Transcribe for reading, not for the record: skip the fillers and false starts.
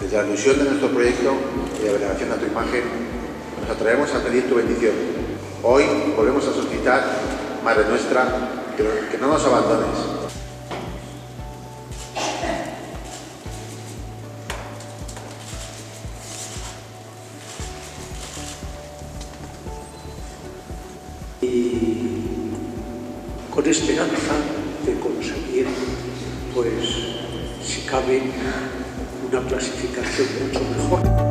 Desde la ilusión de nuestro proyecto y la veneración a tu imagen, nos atrevemos a pedir tu bendición. Hoy volvemos a solicitar, Madre nuestra, que no nos abandones. Y con esperanza de conseguir, pues, si cabe, una clasificación mucho mejor.